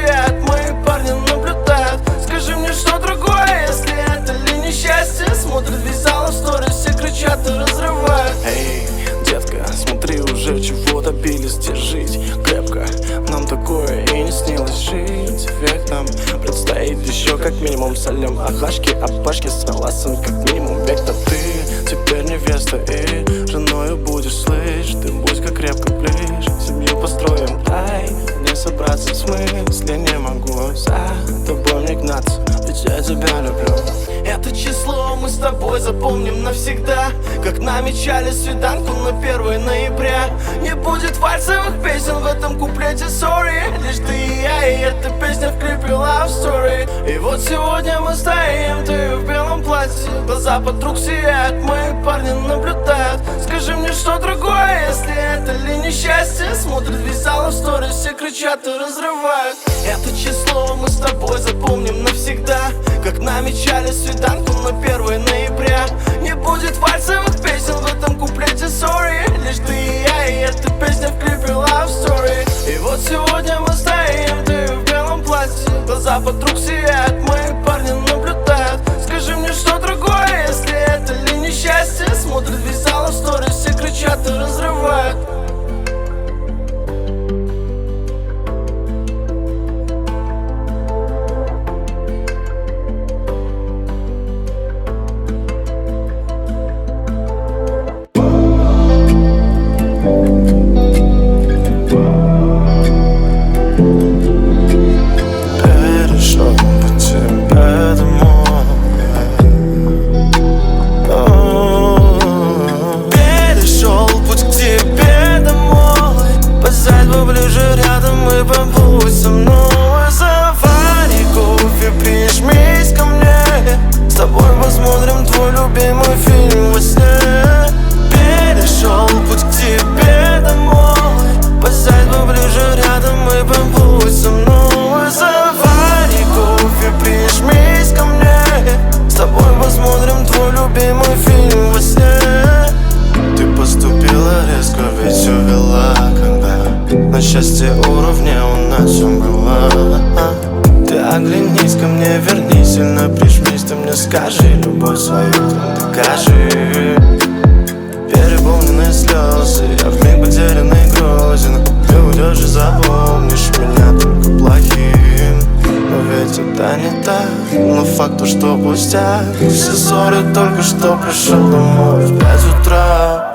сияет, мои парни наблюдают. Скажи мне, что другое, если это ли несчастье? Смотрит весь зал в сторис, все кричат и разрывают. Эй, детка, смотри, уже чего добились, держись крепко. Нам такое и не снилось жить век нам. Предстоит еще как минимум солем ахашки, апашки, согласен как минимум век-то ты теперь невеста и женою будешь, слышь. Ты будь как крепко ближе, семью построим, дай не собраться в смысле, не могу за тобой не гнаться, ведь я тебя люблю. Это число мы с тобой запомним навсегда, как намечали свиданку на 1 ноября. Не будет вальсовых песен в этом куплете, sorry. Лишь ты и я, и эта песня в клипе Love Story. И вот сегодня мы стоим, ты в белом платье, глаза подруг сияют, мои парни наблюдают. Скажи мне, что другое, если это ли несчастье? Смотрит весь зал в сторис, все кричат и разрывают. Это число мы с тобой запомним навсегда, как намечали свиданку на 1 ноября. Не будет вальсовых песен в этом куплете, sorry. Лишь ты и я, и эта песня в клипе Love Story. И вот сегодня мы стоим, ты в белом платье, глаза подруг сияют, мои парни наблюдают. Скажи мне, что другое, если это ли несчастье? Смотрит весь зал в сторис, все кричат и разрывают. Счастье уровня у нас все было. Ты оглянись ко мне, вернись, сильно прижмись. Ты мне скажи, любовь свою ты докажи. Переполненные слезы, я вмиг потерянный грозен. Ты уйдешь и запомнишь меня только плохим. Но ведь это не так, но факт то, что пустяк. Все ссоры только что пришел домой в 5 утра.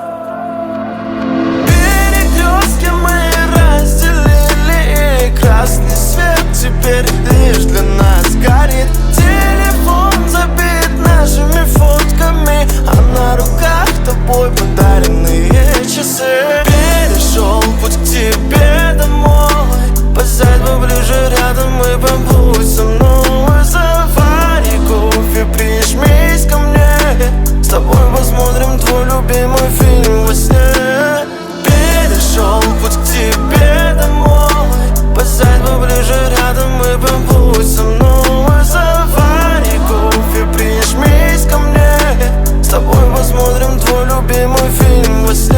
Красный свет теперь лишь для нас горит. Телефон забит нашими фотками, а на руках тобой подаренные часы. Перешел путь к тебе домой, посядь поближе рядом и побудь со мной. Завари кофе, прижмись ко мне, с тобой посмотрим твой любимый фильм во сне. Перешел путь к тебе домой, посядь поближе рядом и побудь со мной. Завари кофе, прижмись ко мне, с тобой посмотрим твой любимый фильм во сне.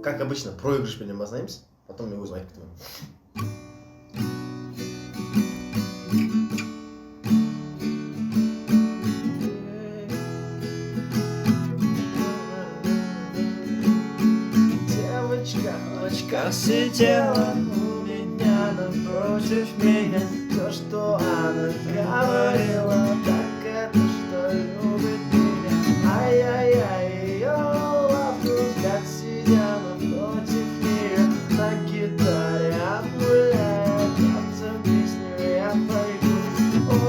Как обычно, проигрыш перед ним ознаемся, потом его узнать кто. Девочка сидела у меня напротив меня. То, что она говорила, так это, что любит меня. Ай-яй-яй, ее лапу взгляд, сидя напротив нее. На гитаре отгуляет, кажется, песню я пойду. О,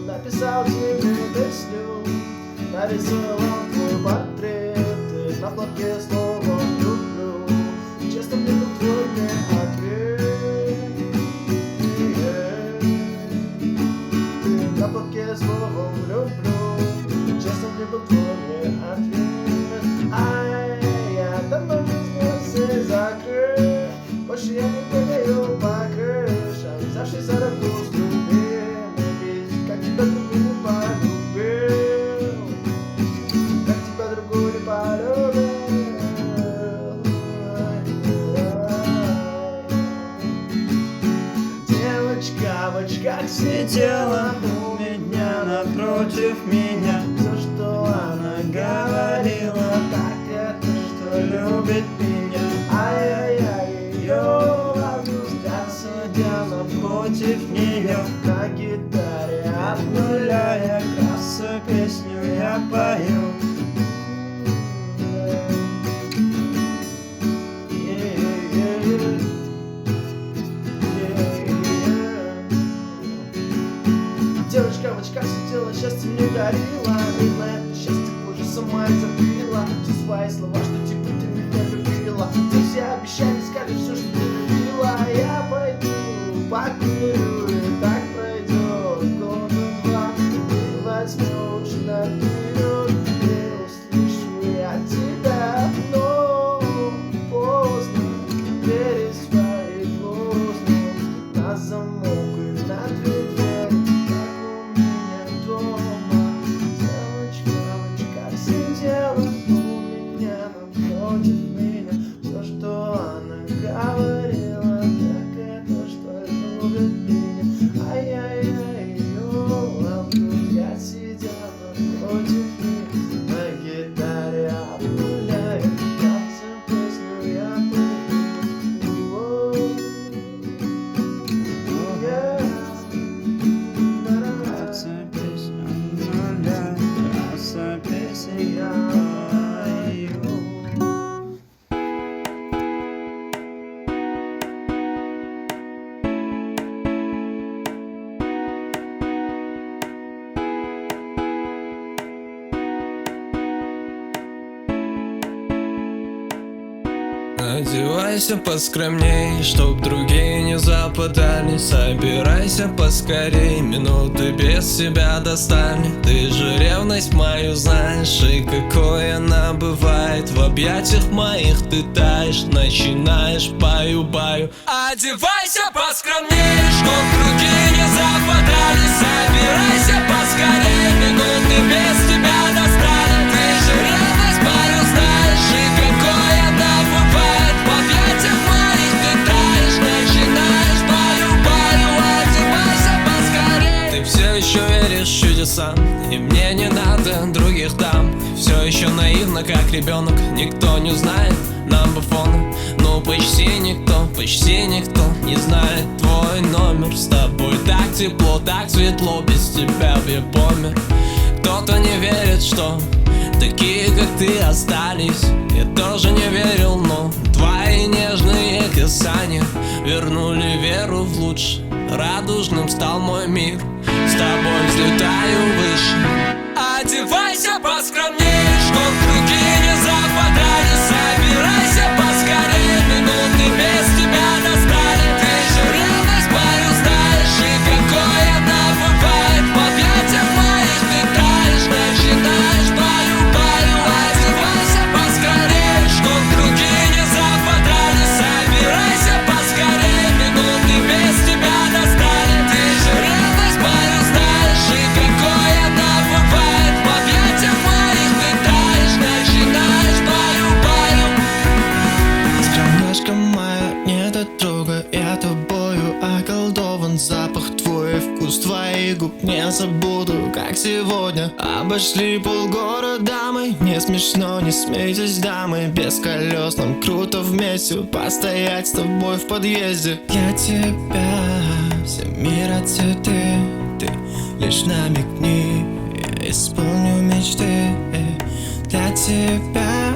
написал тебе песню, нарисовал твой портрет, и на платке слово люблю. Честно, мне был твой не ответ. Ты на платке словом люблю. Честно, мне был твой не ответ. Ай, я давно без глазей закрыт. Больше я не бегаю по крышам, взявшись за руку с другим. Ведь как тебя другой не полюбил, как тебя другой не полюбил. сидела у меня напротив меня. Все, что она говорила, так это, что любит меня. Ай-яй-яй, йоу, взгляд сидел напротив нее. На гитаре от нуля я красу песню я пою. Девочка в очках сидела, счастье не дарила. Видно, это счастье позже сама и забила. Все свои слова, что типа ты меня любила. Ты все обещания, скажешь все, что ты любила. Я пойду, покурю, и так пройдет год-два. Ты возьмешь наперед, и услышу я тебя. Но поздно, двери свои поздно. На замок и на дверь. Сидела у меня напротив меня. Все, что она говорила, так это, что любит меня. Ай-яй-яй, йоу, я сидела напротив меня. На гитаре обгуляю, танцы песню я пою. Танцы песню нуля, краса песен я пою. Одевайся поскромней, чтоб другие не западали. Собирайся поскорей, минуты без тебя достали. Ты же ревность мою знаешь, и какой она бывает. В объятиях моих ты таешь, начинаешь баю-баю. Одевайся поскромней, чтоб другие не западали. Собирайся поскорей, минуты без тебя достали. Ты же ревность мою знаешь, и какой она бывает. В объятиях моих ты таешь, начинаешь баю-баю. Одевайся поскорей. Ты все еще веришь в чудеса, и мне не надо других дам. Все еще наивно, как ребенок, никто не знает number phone. Ну почти никто не знает твой номер. С тобой так тепло, так светло, без тебя я помер. Кто-то не верит, что такие, как ты, остались. Я тоже не верил, но твои нежные касания вернули веру в лучшее. Радужным стал мой мир, с тобой взлетаю выше. Одевайся поскромнее, чтоб другие не западали. Собирайся поскорее, минуты без тебя достали. Ты же ревность мою знаешь, и какой она бывает. В объятиях моих ты таешь, начинаешь баю-баю. Одевайся поскорее, чтоб другие не западали. Собирайся поскорее, минуты без тебя достали. Ты же ревность мою знаешь, и какой она бывает. В объятиях моих ты таешь, начинаешь баю-баю. Скромняшка моя, нет от друга, я тобою околдован. Запах твой, вкус твоих губ не забуду, как сегодня. Обошли полгорода мы, не смешно, не смейтесь, дамы. Без колес нам круто вместе постоять с тобой в подъезде. Для тебя все мир цветы, ты лишь намекни, я исполню мечты. Для тебя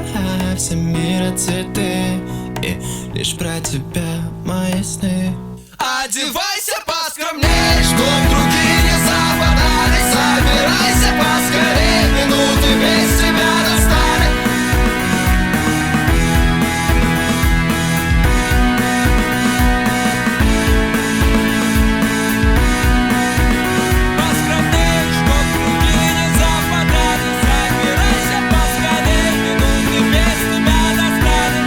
все мир цветы, и лишь про тебя мои сны. Одевайся поскромней, чтоб другие не западали. Собирайся поскорей, минуты без тебя достали. Поскромней, чтоб другие не западали. Собирайся поскорей, минуты без тебя достали.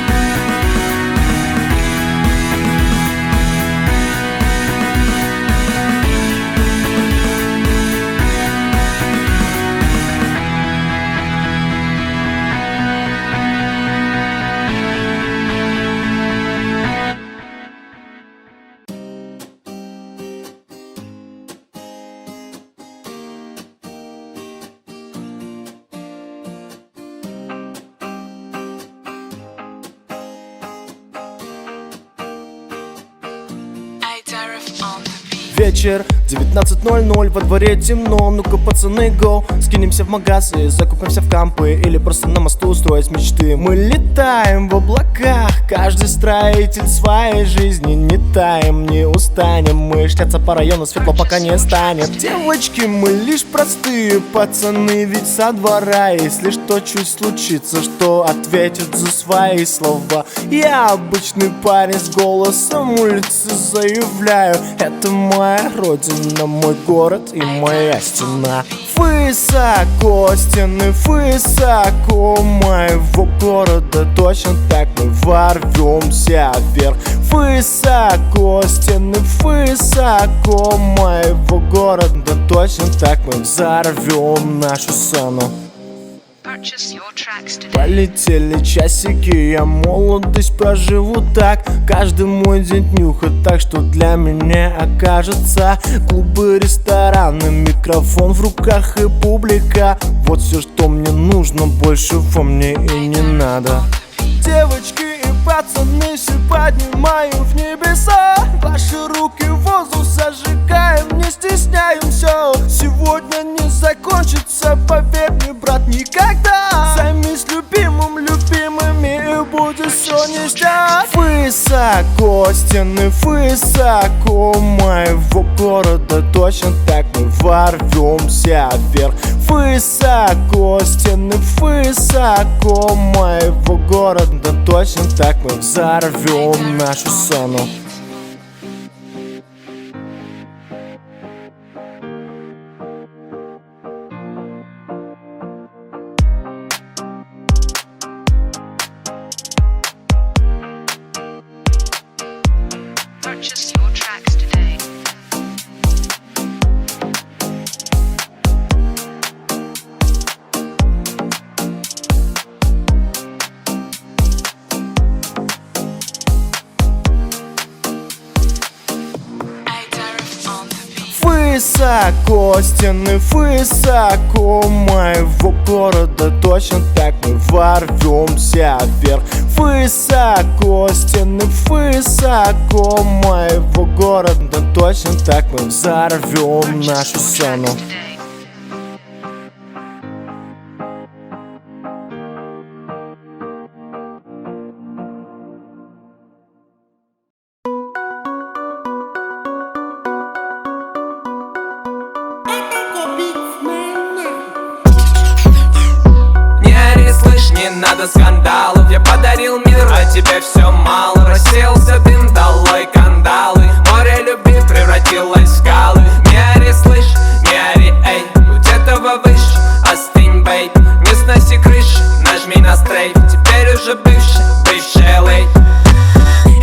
вечер, 19:00, во дворе темно. Ну-ка, пацаны, go, скинемся в магаз и закупимся в кампы, или просто на мосту устроить мечты. Мы летаем в облаках, каждый строитель своей жизни. Не таем, не устанем, мы шляться по району, светло пока не станет. Девочки, мы лишь простые пацаны, ведь со двора. Если что чуть случится, что ответит за свои слова. Я обычный парень с голосом улицы, заявляю, это моя родина, мой город и моя стена. Высоко стены, высоко моего города, точно так мы ворвемся вверх. Высоко стены, высоко моего города, точно так мы взорвем нашу сцену. Полетели часики, я молодость проживу так. Каждый мой день нюхает так, что для меня окажется. Клубы, рестораны, микрофон в руках и публика. Вот все, что мне нужно, больше во мне и не надо. Девочки и пацаны, все поднимаю в небеса. Ваши руки в воздух зажигаем, не стесняемся. Сегодня не закончится, поверь мне, брат, никогда. Займись любимым, любимыми, и будет все ништяк. Высоко стены, высоко моего города, точно так мы ворвемся вверх. Высоко стены, высоко моего города, точно так мы взорвем нашу сцену. Purchase your tracks today. Высоко стены, высоко моего города, точно так мы ворвемся вверх. Высоко стены, высоко моего города, точно так мы взорвем нашу сцену. Не надо скандалов, я подарил мир, а тебе все мало. Рассеялся дым, долой кандалы. Море любви превратилось в скалы. Не ори, слышь, не ори, эй, будь этого выше, остынь, бейб. Не сноси крыши, нажми на стрейф. Теперь уже бывший лейт.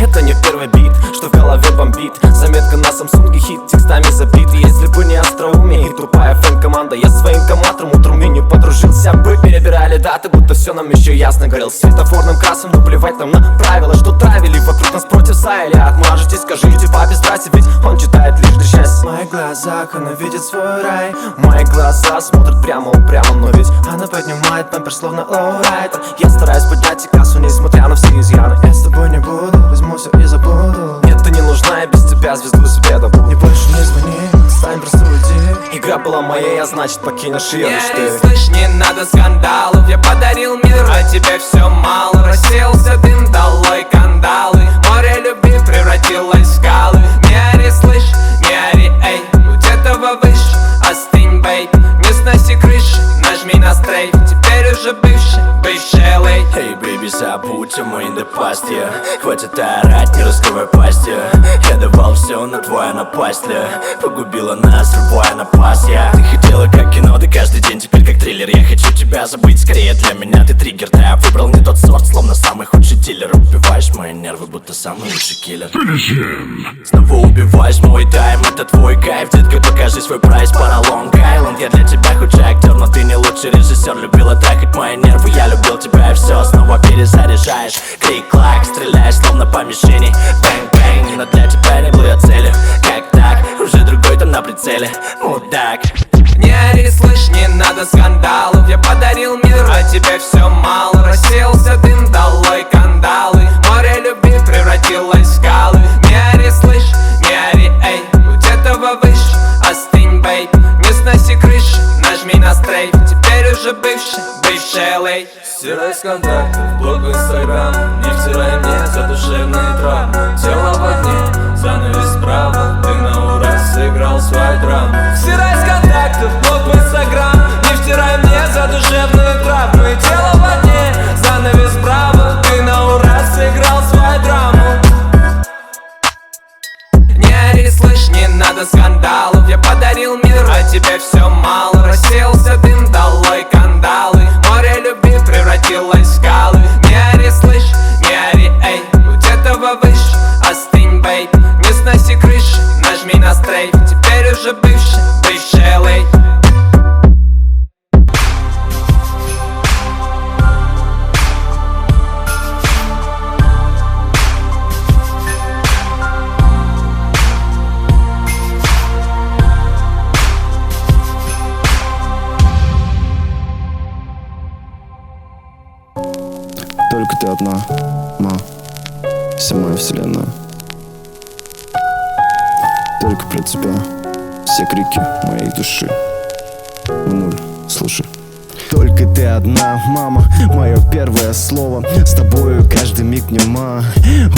Это не первый бит, что в голове бомбит. Заметка на Самсунге, хит текстами забит. Если бы не остроумие и тупая фэн-команда, я с своим коматором утром меню подружился бы. Перебирали даты, будто все нам еще ясно. Горел светофорным красным, но плевать нам на правила, что травили вокруг нас против Сайля. Отмажетесь, скажите папе здрасте, ведь он читает лишь для счастья. В моих глазах она видит свой рай. Мои глаза смотрят прямо упрямо, но ведь она поднимает памперс словно лоурайдер. Я стараюсь поднять и кассу, несмотря на все изъяны. Я с тобой не буду, возьму все и забуду. Нет, ты не нужна, я без тебя звезду себе добуду. Не больше не звони, стань, просто уйди. Игра была моей, а значит покинешь ее лишь ты. Не слышь, не надо скандалов, я подарил мир, а тебе все мало. Рассеялся дым, долой кандалы. Море любви превратилось в скалы. Не ори, слышь, не ори, эй, будь этого выше, остынь, бейб. Не сноси крыши, нажми на стрейф. Теперь уже бывший лейт. Эй, бэйби, забудь о моей напасти. Хватит орать, не раскрывай пасти. Я давал все на твоя напасть, погубила нас, любая напасть. Ты хотела как кино, да каждый день теперь как триллер. Я хочу тебя забыть, скорее для меня ты триггер. Да, я выбрал не тот сорт, словно самый худший дилер. Убиваешь мои нервы, будто самый лучший киллер. Снова убиваешь мой тайм, это твой кайф. Детка, покажи свой прайс, пара Лонг Айленд. Я для тебя худший актер, но ты не лучший режиссер. Любила трахать мои нервы, я любил тебя и все. Снова перезаряжаешь, клик-клак, стреляешь словно по мишени. Бэнг-бэнг, но для тебя не было цели. Как так? Уже другой там на прицеле, мудак. Не ори, слышь, не надо скандалов, я подарил мир, а тебе все мало. Рассеялся дым, долой кандалы. Море любви превратилось в скалы. Не ори, слышь, не ори, эй, будь этого одна, вся моя вселенная. Только про тебя все крики моей души. Мамуль, слушай. Только ты одна, мама, мое первое слово. С тобою каждый миг нема.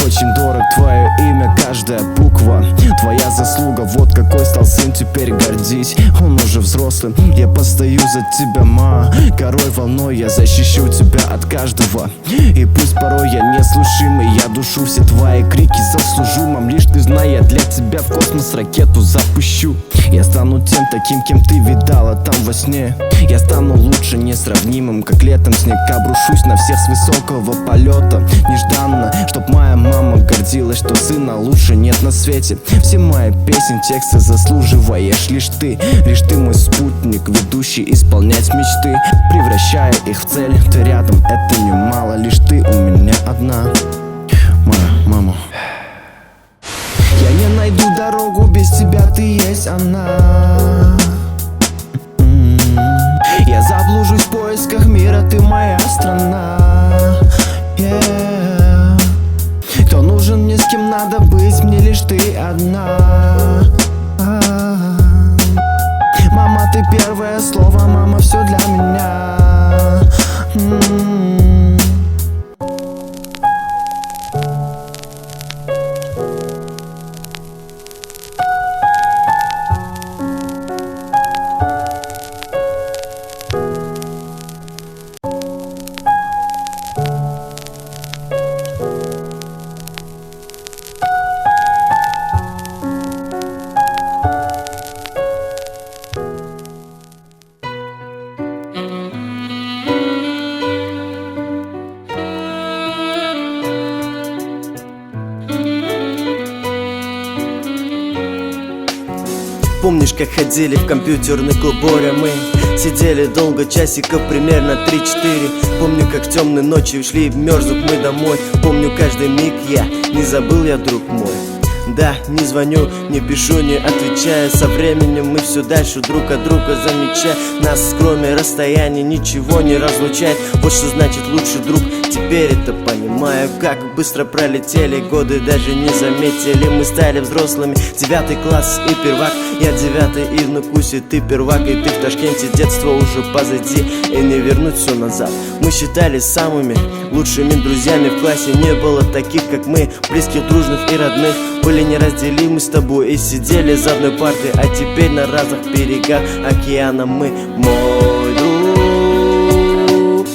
Очень дорог твое имя, каждая буква. Твоя заслуга, вот какой стал сын, теперь гордись. Он уже взрослый, я постою за тебя, ма. Горой волной я защищу тебя от каждого. И пусть порой я неслушимый, я душу все твои крики заслужу. Мам, лишь ты знай, я для тебя в космос ракету запущу. Я стану тем таким, кем ты видала там во сне. Я стану лучше, несравнимым, как летом снег. Обрушусь на всех с высокого полета. Нежданно, чтоб моя мама гордилась, что сына лучше нет на свете. Все мои песен, тексты заслуживаешь лишь ты мой спутник, ведущий исполнять мечты, превращая их в цель. Ты рядом, это немало, лишь ты у меня одна, моя мама. Я не найду дорогу, без тебя ты есть она. Я заблужусь в поисках мира, ты моя страна. Кто нужен мне, с кем надо быть, мне лишь ты одна. Мама, ты первое слово, мама, все для меня. Помнишь, как ходили в компьютерный клуб Боря мы? Сидели долго, часиков примерно 3-4. Помню, как темной ночью шли, мерзнув мы домой. Помню каждый миг я, не забыл я, друг мой. Да, не звоню, не пишу, не отвечаю. Со временем мы все дальше друг от друга замечая. Нас, кроме расстояния, ничего не разлучает. Вот что значит лучший друг, теперь это понимаю. Как быстро пролетели годы, даже не заметили. Мы стали взрослыми, 9 класс и первак. Я 9 и в Нукусе, ты первак. И ты в Ташкенте, детство уже позади, и не вернуть все назад. Мы считались самыми лучшими друзьями в классе. Не было таких, как мы, близких, дружных и родных. Были неразделимы с тобой и сидели за одной партой. А теперь на разных берегах океана мы. Мой друг,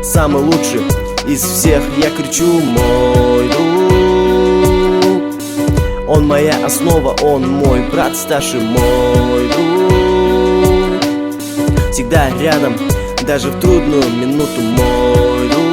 самый лучший из всех, я кричу, мой друг. Он моя основа, он мой брат старший, мой друг. Всегда рядом, даже в трудную минуту, мой друг.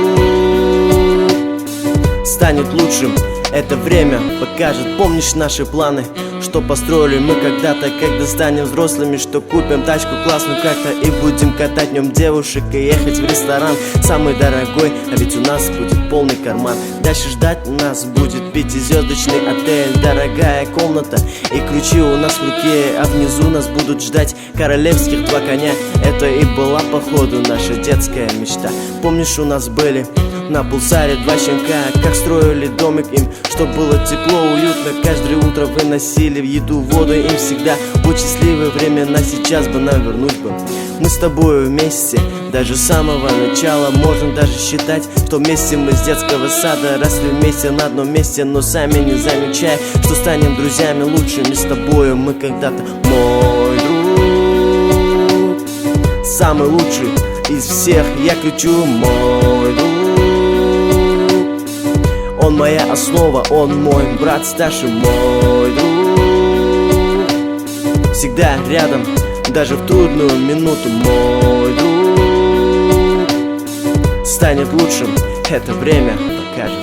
Станет лучшим, это время покажет. Помнишь наши планы, что построили мы когда-то? Когда станем взрослыми, что купим тачку классную как-то и будем катать в нем девушек и ехать в ресторан самый дорогой, а ведь у нас будет полный карман. Дальше ждать нас будет 5-звездочный отель, дорогая комната и ключи у нас в руке, а внизу нас будут ждать королевских 2 коня. Это и была походу наша детская мечта. Помнишь, у нас были на Пулсаре 2 щенка, как строили домик им, чтоб было тепло, уютно. Каждое утро выносили в еду, воду им всегда. Вот счастливые времена, сейчас бы нам вернуть бы. Мы с тобою вместе, даже с самого начала. Можно даже считать, что вместе мы с детского сада росли вместе на одном месте, но сами не замечая, что станем друзьями лучшими с тобою мы когда-то. Мой друг, самый лучший из всех, я кричу, мой друг. Он моя основа, он мой брат старший, мой друг. Всегда рядом, даже в трудную минуту, мой друг. Станет лучшим, это время покажет.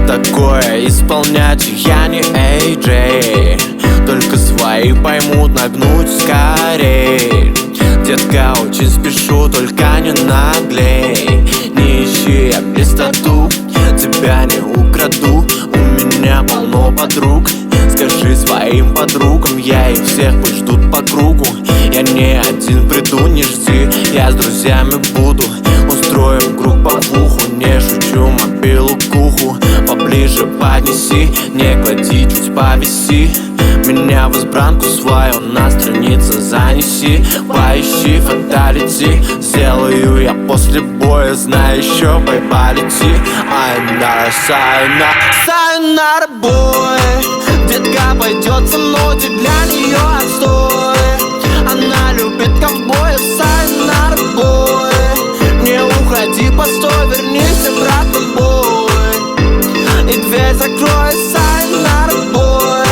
такое исполнять, я не AJ. Только свои поймут, нагнуть скорей. Детка, очень спешу, только не наглей. Не ищи я блистоту, тебя не украду. У меня полно подруг, скажи своим подругам, я их всех пусть ждут по кругу. Я не один приду, не жди, я с друзьями буду. Устроим групповуху, не шучу, мобилу к уху. Поближе поднеси, не клади, чуть повиси. Меня в избранку свою на странице занеси. Поищи фаталити, сделаю я после боя. Знаю еще полети. Сайонара, бой. Детка пойдет со мной, ты для нее отстой. Она любит ковбоев, сайонара, бой. Не уходи, постой, вернись обратно, бой. И дверь закрой, сайонара, бой.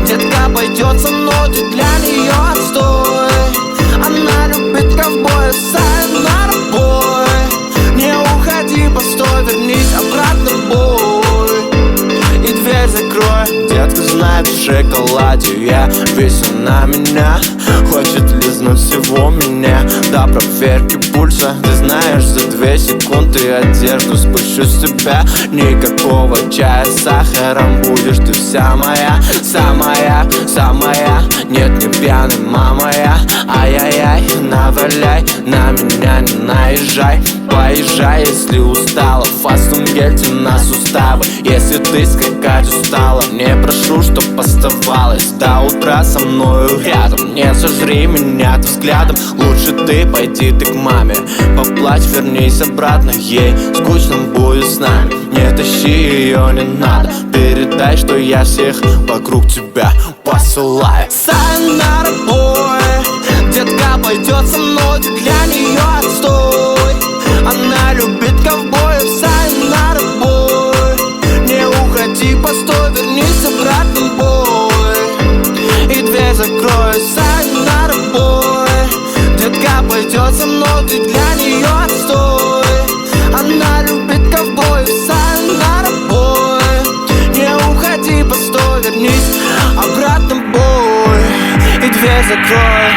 Детка пойдет со мной, ты для нее отстой. Она любит ковбоев, сайонара, бой. Не уходи, постой, вернись обратно, бой. И дверь закрой. Детка знает, в шоколаде я, весь он на меня. Хочет лизнуть всего меня до проверки пульса. Ты знаешь, за 2 секунды одежду спущу с тебя. Никакого чая с сахаром, будешь ты вся моя. Самая, самая, нет, не пьяный, мама я. Ай-яй-яй, наваляй, на меня не наезжай. Поезжай, если устала, фастум гельте на суставы. Если ты скакать устала, не прошу, чтоб оставалась до утра со мною рядом. Не сожри меня ты взглядом, лучше ты пойди ты к маме. Поплачь, вернись обратно, ей скучно будет с нами. Не тащи ее, не надо, передай, что я всех вокруг тебя посылаю. Сайонара, бой. Детка пойдет со мной, ты для нее отстой. Она любит ковбоев, сайонара, бой. Не уходи, постой, вернись обратно, бой. И дверь закрой, сайонара, бой. Детка пойдет со мной, ты для нее отстой. Она любит ковбоев, сайонара, бой. Не уходи, постой, вернись обратно, бой. И дверь закрой.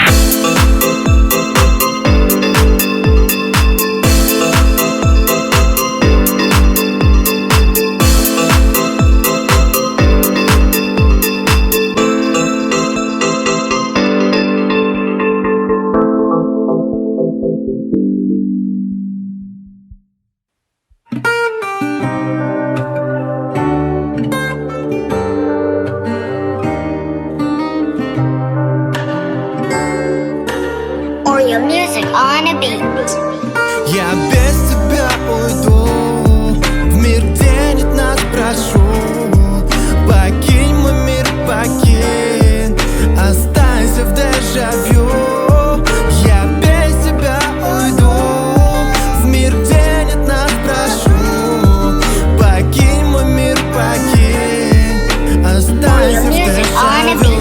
Your music on a beat. Я без тебя уйду в мир, где нет нас, прошу. Покинь мой мир, покинь, останься в дежавю. Я без тебя уйду в мир, где нет нас, прошу. Покинь мой мир, покинь, останься в дежавю.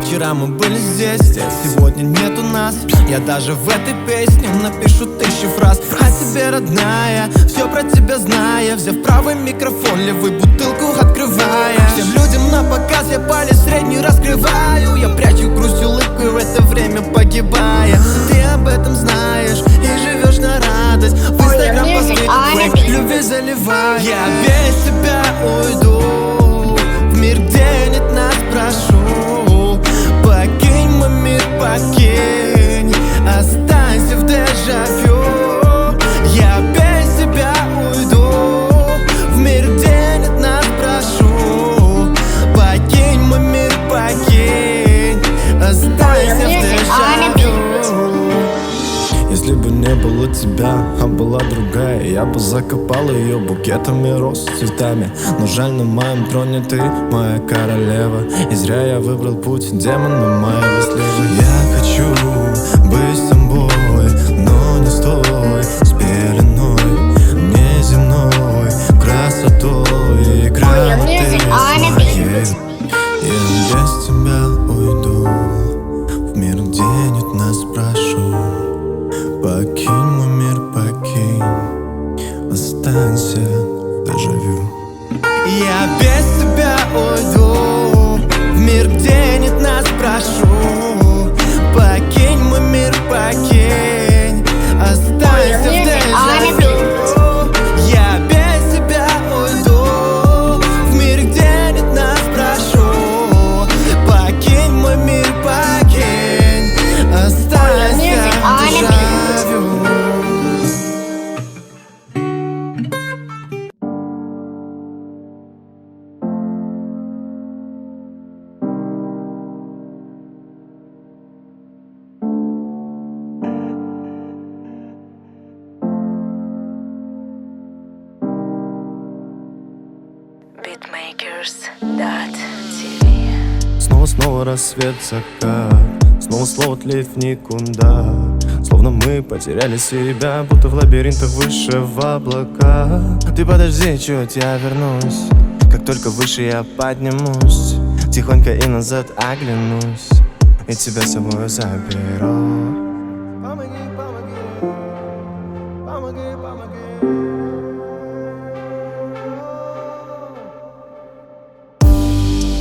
Вчера мы были здесь, сегодня нету нас. Я даже в этой песне напишу 1000 фраз о тебе, родная, все про тебя зная. Взяв правый микрофон, левый бутылку открывая. Всем людям на показ я палец средний раскрываю. Я прячу грусть улыбкой в это время погибая. Ты об этом знаешь и живешь на радость. В Инстаграм посты любви заливай. Я без тебя уйду в мир, где нет нас, прошу. Покинь мой мир, покинь, останься в дежавю. Я без тебя уйду в мир, где нет нас, прошу. Покинь мой мир, покинь, останься в дежавю. Если бы не было тебя, а была другая, я бы закопал ее букетами роз с цветами. Но жаль, на моем троне ты моя королева, и зря я выбрал путь демона моего слева. Я хочу быть с тобой, но не с той, с пеленой неземной красотой и грамотой своей. Я без тебя уйду в мир, где нет нас, прошу. Покинь мой мир, покинь, останься в дежавю. Я без тебя уйду в мир, где нет нас, прошу. Покинь мой мир, покинь, останься в дежавю. Я без тебя уйду в мир, где нет нас, прошу. Покинь мой мир, покинь, останься в дежавю. Beatmakers.tv. Снова рассвет, закат, снова слово тлеет в никуда. Словно мы потеряли себя, будто в лабиринтах выше в облаках. Ты подожди, чуть я вернусь, как только выше я поднимусь. Тихонько и назад оглянусь, и тебя с собой заберу. Помоги, помоги, помоги, помоги.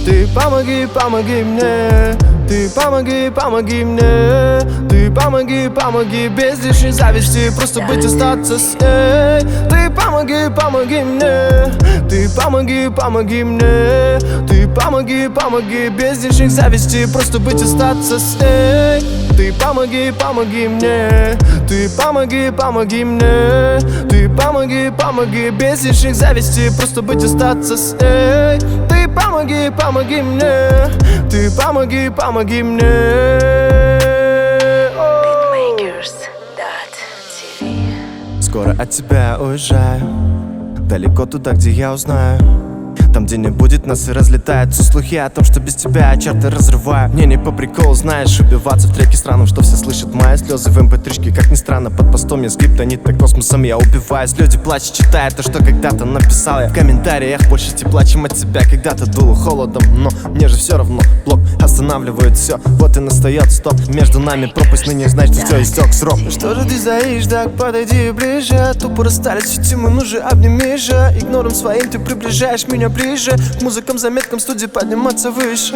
Ты помоги, помоги мне, ты помоги, помоги мне. Ты помоги, помоги без лишней зависти, просто быть, остаться с ней. Ты помоги, помоги мне, ты помоги, помоги мне. Ты помоги, помоги без лишних зависти, просто быть, остаться с ней. Ты помоги, помоги мне, ты помоги, помоги мне. Ты помоги, помоги без лишних зависти, просто быть, остаться с ней. Ты помоги, помоги мне, ты помоги, помоги мне. Beatmakers.tv. Скоро от тебя уезжаю, далеко туда, где я узнаю. Там, где не будет нас, и разлетаются слухи о том, что без тебя я чарты разрываю. Мне не по приколу, знаешь, убиваться в треке странном, что все слышат мои слезы в mp3-шке. Как ни странно, под постом я скриптонит, космосом я убиваюсь. Люди плачут, читая то, что когда-то написал я. В комментариях больше тепла, чем от тебя. Когда-то дуло холодом, но мне же все равно. Блок останавливает все, вот и настает стоп. Между нами пропасть, ныне знать, что все истек срок. Что же ты стоишь, так подойди ближе. Тупо расстались, ведь мы, ну же обними же. Игнором своим ты приближаешь меня ближе. К музыкам, заметкам, студии подниматься выше.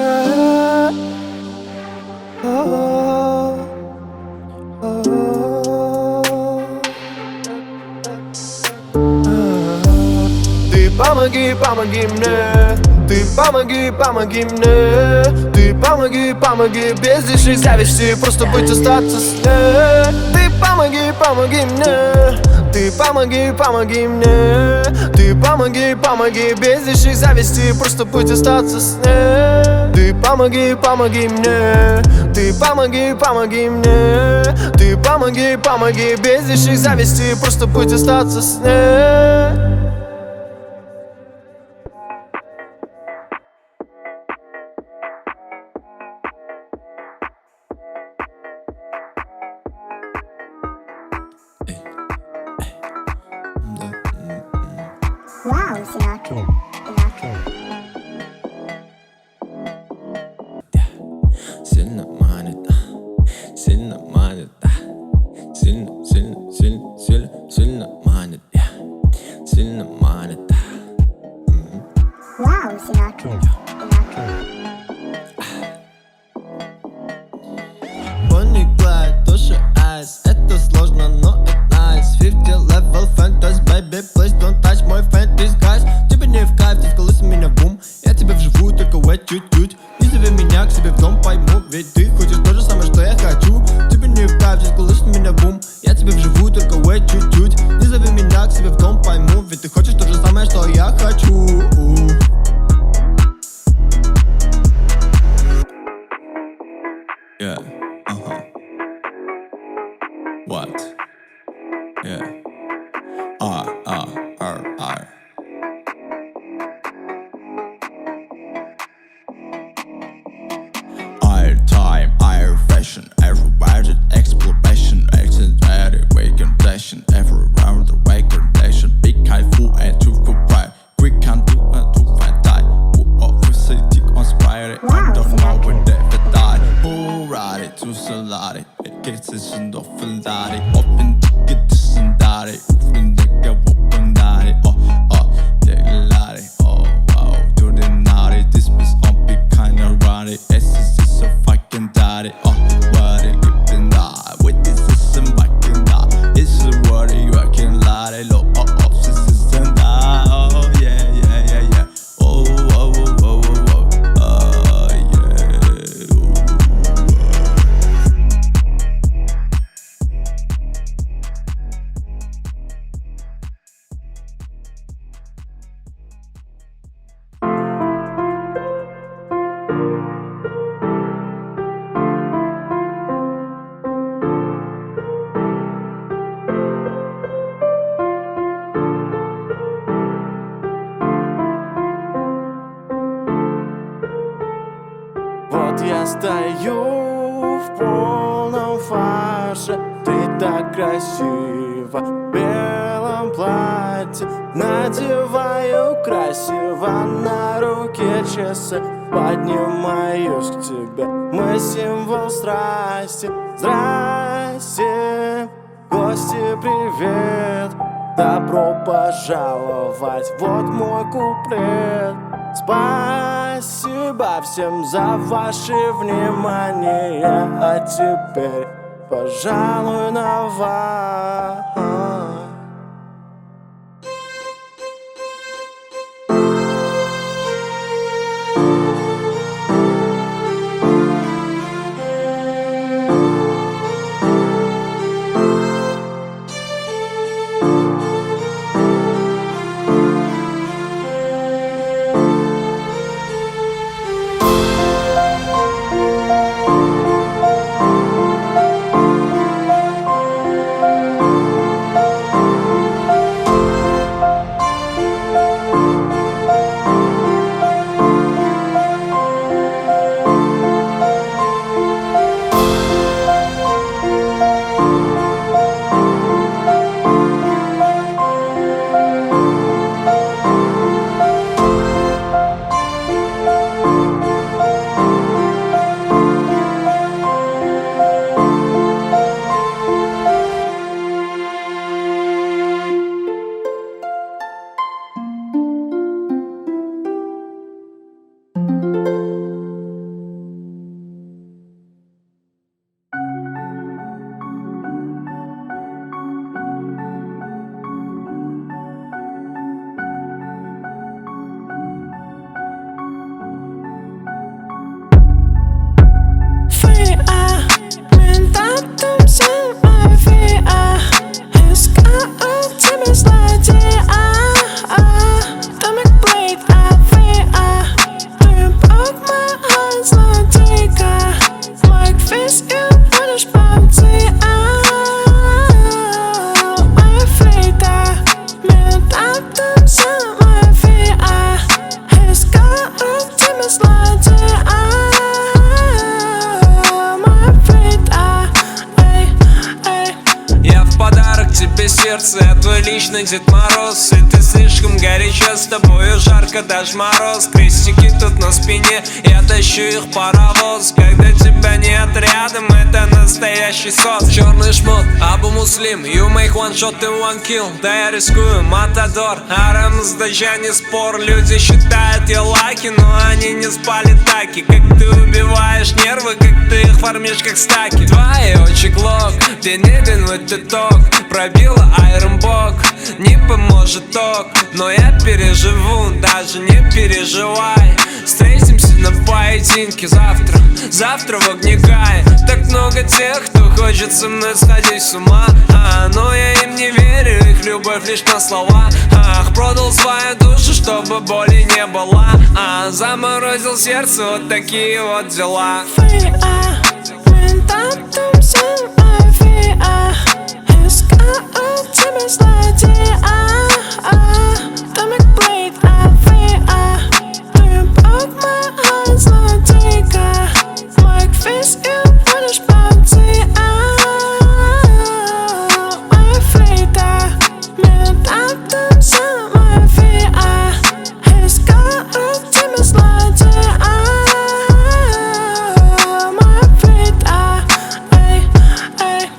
Ты помоги, помоги мне. Ты помоги, помоги мне. Ты помоги, помоги без лишней зависти, просто быть, остаться с ней. Ты помоги, помоги мне. Ты помоги, помоги мне. Ты помоги, помоги без лишней зависти, просто быть, остаться с ней. Ты помоги, помоги мне. Ты помоги, помоги мне. Ты помоги, помоги без лишней зависти, просто быть, остаться с ней. Wow, Sinatra. Сильно манит, сильно манит, сильно, сильно, сильно, сильно, сильно манит, сильно манит. Wow, Sinatra. Bonnie Clyde, тоже айс. Это сложно, но это nice. 50 level fantasy, baby, please don't touch my fantasy, guys. Тебе не в кайф, ты сколыси меня бум. Я тебя вживую, только wet чуть-чуть. Не зови меня к себе в дом, пойму. Ведь ты хочешь то же самое, что я хочу. Тебе не в кайф, ты сколыси меня бум. Я тебя вживую, только wet чуть-чуть. Не зови меня к себе в дом, пойму. Ведь ты хочешь то же самое, что я хочу. Yeah, What? Yeah. R. Air time, air fashion, everybody exploration, accident, vacation, every round the vacation, big high full and two for pride. We can do it to fight die. Who obviously conspire, I don't know when they die. Who ride it to salary, it gets this in the finale. Open ticket to sendari, open the gap, open daddy. Oh, they lie, oh. стою в полном фарше. Ты так красива в белом платье. Надеваю красиво на руке часы. Поднимаюсь к тебе, мы символ страсти. Здрасте, гости, привет. Добро пожаловать, вот мой куплет. Спасибо всем за ваше внимание. А теперь, пожалуй, на вас. Сердце, я твой личный Дед Мороз. И ты слишком горячо, с тобою жарко, даже мороз. Крестики тут на спине, я тащу их паровоз. Когда тебя нет рядом, это настоящий сон. Черный шмот, Абу Муслим, you make one shot and one kill. Да я рискую, Матадор, Арам, сдача не спор. Люди считают я лаки, но они не спали таки. Как ты убиваешь нервы, как ты их фармишь как стаки. Твои очи глок, ты не ден в этот ток. Пробила айронбок, не поможет ток. Но я переживу, даже не переживай. Встретимся на поединке завтра в Огнегае. Так много тех, кто хочет со мной сходить с ума. Но я им не верю, их любовь лишь на слова. Продал свою душу, чтобы боли не было. Заморозил сердце, вот такие вот дела. Тебя злодея, Томик Блейд, Do you broke my heart, злодейка. Майк Фейс, и будешь пойти, моя флейта. Меня так танцует моя фея. Искала тебя злодея, моя флейта. Эй, эй.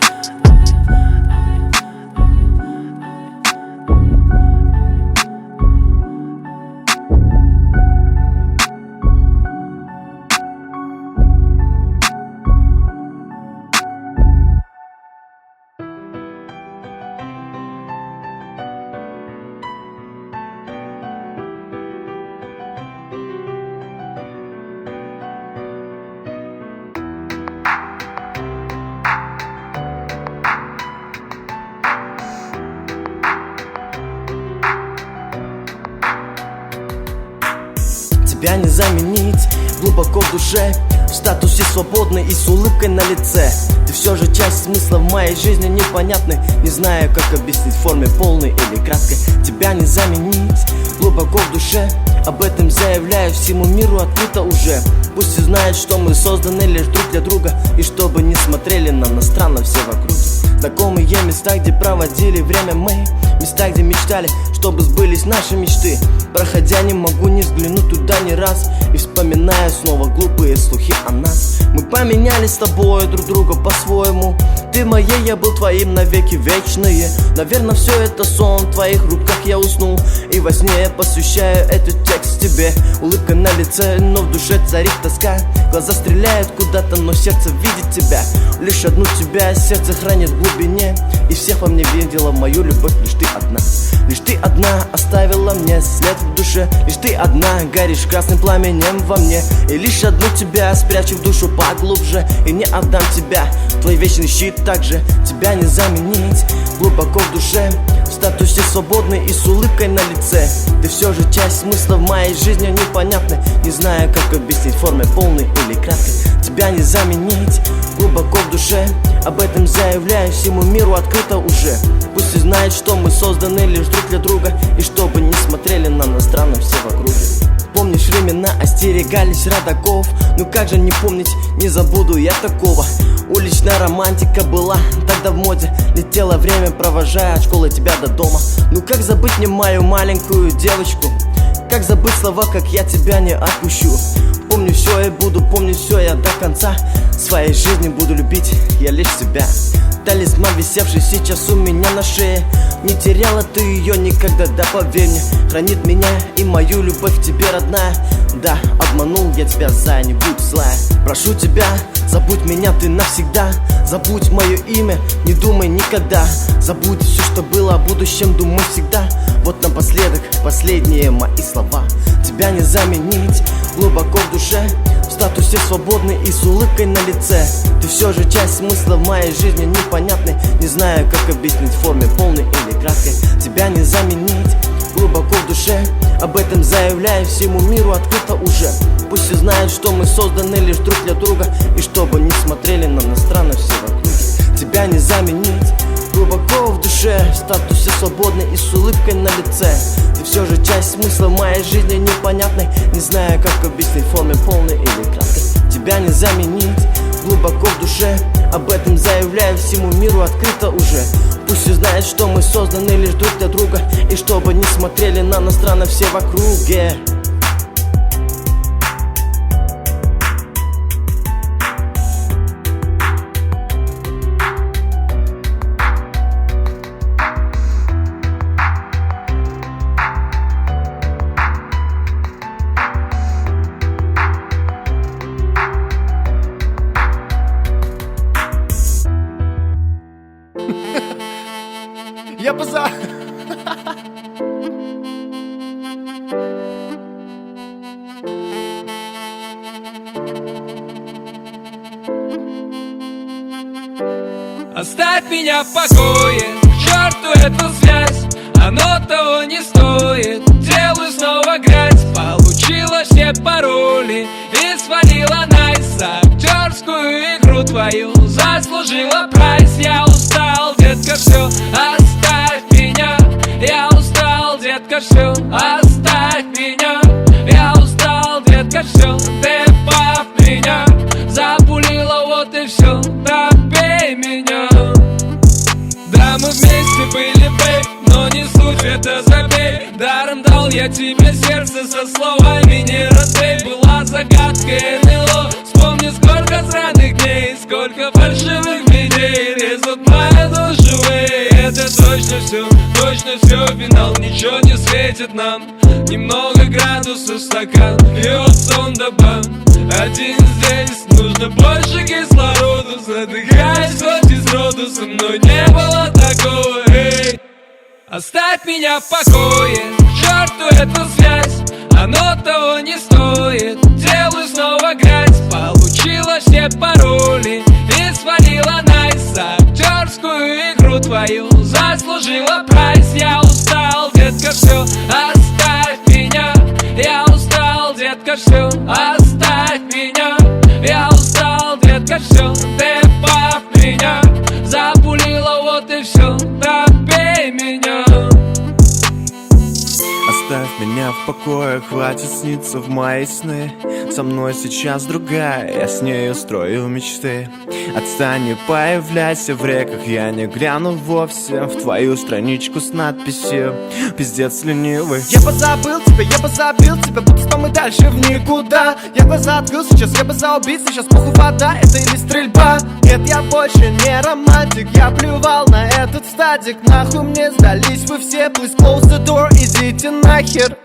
Тебя не заменить глубоко в душе, в статусе свободной и с улыбкой на лице. Ты все же часть смысла в моей жизни непонятной. Не знаю, как объяснить в форме полной или краткой. Тебя не заменить глубоко в душе, об этом заявляю всему миру открыто уже. Пусть и знают, что мы созданы лишь друг для друга, и чтобы не смотрели на нас странно все вокруг. Знакомые места, где проводили время мы, места, где мечтали, чтобы сбылись наши мечты. Проходя, не могу не взглянуть туда ни раз, и вспоминаю снова глупые слухи о нас. Мы поменялись с тобой друг друга по-своему. Ты моей, я был твоим навеки вечные. Наверное, все это сон, в твоих руках я уснул, и во сне я посвящаю этот текст тебе. Улыбка на лице, но в душе царит тоска. Глаза стреляют куда-то, но сердце видит тебя. Лишь одну тебя сердце хранит в глубине, и всех во мне видела мою любовь лишь ты одна. Лишь ты одна оставила мне след в душе. Лишь ты одна горишь красным пламенем во мне, и лишь одну тебя спрячу в душу поглубже, и не отдам тебя, твой вечный щит также. Тебя не заменить глубоко в душе, в статусе свободный и с улыбкой на лице. Ты все же часть смысла в моей жизни непонятной, не знаю, как объяснить в форме полной или краткой. Тебя не заменить глубоко в душе, об этом заявляю всему миру открыто уже. Пусть и знают, что мы созданы лишь друг для друга, и чтобы не смотрели на нас странно все в округе. Помнишь, времена остерегались родаков, ну как же не помнить, не забуду я такого. Уличная романтика была тогда в моде, летело время, провожая от школы тебя до дома. Ну как забыть мне мою маленькую девочку, как забыть слова, как я тебя не отпущу. Помню все и буду помнить все я до конца своей жизни, буду любить я лишь тебя. Талисман, висевший сейчас у меня на шее, не теряла ты ее никогда, да поверь мне, хранит меня и мою любовь к тебе, родная. Да, обманул я тебя, зая, не будь злая. Прошу тебя, забудь меня ты навсегда, забудь мое имя, не думай никогда. Забудь все, что было, о будущем думай всегда. Вот напоследок последние мои слова. Тебя не заменить глубоко в душе, в статусе свободный и с улыбкой на лице. Ты все же часть смысла в моей жизни непонятной, не знаю, как объяснить в форме полной или краткой. Тебя не заменить глубоко в душе, об этом заявляю всему миру открыто уже. Пусть и знают, что мы созданы лишь друг для друга, и чтобы не смотрели на нас странно все вокруг. Тебя не заменить глубоко в душе, в статусе свободный и с улыбкой на лице. Ты все же часть смысла в моей жизни непонятной, не знаю, как объяснить в форме полной или краткой. Тебя не заменить глубоко в душе, об этом заявляю всему миру открыто уже. Пусть и знают, что мы созданы лишь друг для друга, и чтобы не смотрели на нас странно все в округе. Я поза... Оставь меня в покое, к черту эту связь, оно того не стоит. Делаю снова грязь, получила все пароли и свалила найс. Актерскую игру твою заслужила прайс. Я устал, детка, все, оставь меня. Я устал, детка, все, оставь меня. Я устал, детка, все, ты пап меня запулила, вот и все, добей меня. Да, мы вместе были, бэй, но не суть, это забей. Даром дал я тебе сердце, со словами не разбей. Была загадкой НЛО, вспомни, сколько сраных дней, сколько фальшивых идей резут мою душу, эй. Это точно все, финал, ничего не светит нам. Немного градусов стакан, пьет сон до бан. Один здесь, нужно больше кислороду. Задыхаюсь, хоть из роду, со мной не было такого, эй. Оставь меня в покое, к черту эту связь, оно того не стоит. Делаю снова грязь, получила все пароли и свалила найс. Актерскую игру твою заслужила прайс. Я устал, детка, все, оставь меня. Я устал, детка, все, оставь меня. Я устал, детка, все, ты пап меня запулила, вот и все, добей меня. Оставь меня в покое, хватит сниться в мои сны. Со мной сейчас другая, я с нею строю мечты. Отстань, не появляйся в реках, я не гляну вовсе в твою страничку с надписью «Пиздец ленивый». Я бы забыл тебя, будто что мы дальше в никуда. Я глаза открыл сейчас, я бы за убийцу, сейчас похуй вода, это или стрельба. Нет, я больше не романтик, я плевал на этот стадик. Нахуй мне сдались вы все, please close the door, идите нахер.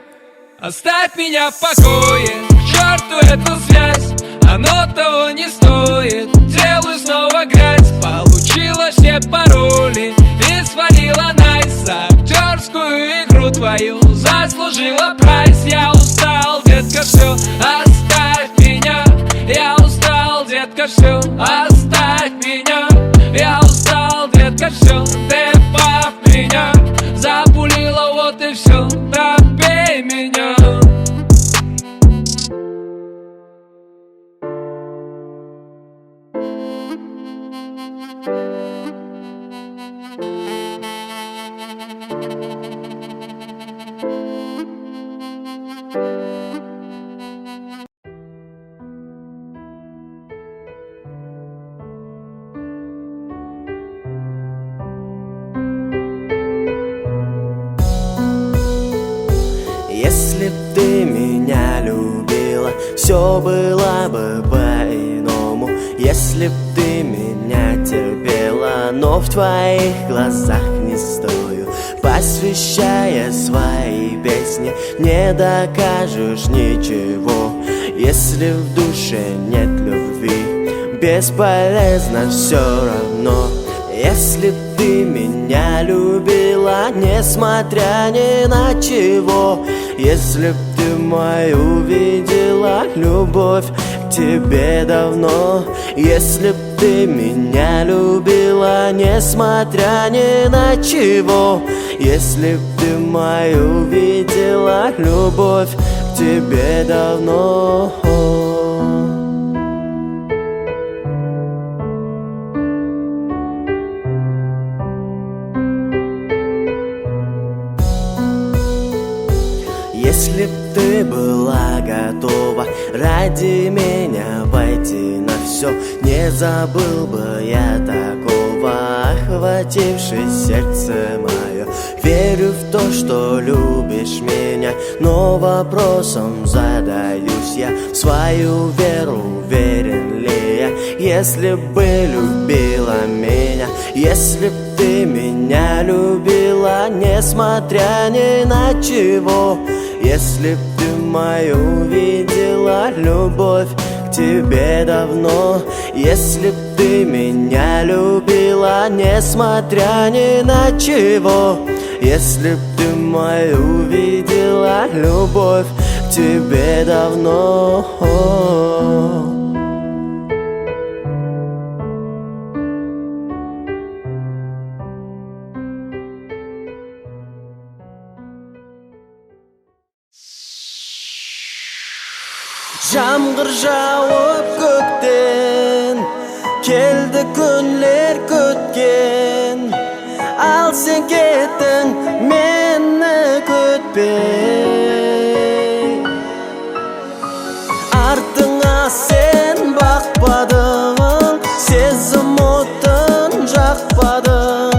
Оставь меня в покое, к черту эту связь, оно того не стоит. Делаю снова грязь, получила все пароли и свалила найс. За актерскую игру твою заслужила прайс. Я устал, детка, все, оставь меня. Я устал, детка, все, оставь меня. Я устал, детка, все, ты пап меня запулила, вот и все, добей меня. Если б ты меня любила, все было бы по-иному. Если б ты меня терпела, но в твоих глазах не стою. Посвящая свои песни, не докажешь ничего. Если в душе нет любви, бесполезно все равно. Если б ты меня любила, несмотря ни на чего. Если б ты мою видела любовь к тебе давно. Если б ты меня любила, несмотря ни на чего. Если б ты мою видела любовь к тебе давно. Если б ты была готова ради меня пойти на все, не забыл бы я такого, охвативший сердце мое. Верю в то, что любишь меня, но вопросом задаюсь я: в свою веру уверен ли я? Если бы любила меня, если б ты меня любила, несмотря ни на чего. Если б ты мою видела любовь к тебе давно. Если б ты меня любила, несмотря ни на чего. Если б ты мою видела любовь к тебе давно. Жамғыр жауып көктен, келді күндер көткен. Ал сен кеттің, мені күтпей. Артыңа сен бақпадың, сезім отын жақпадың.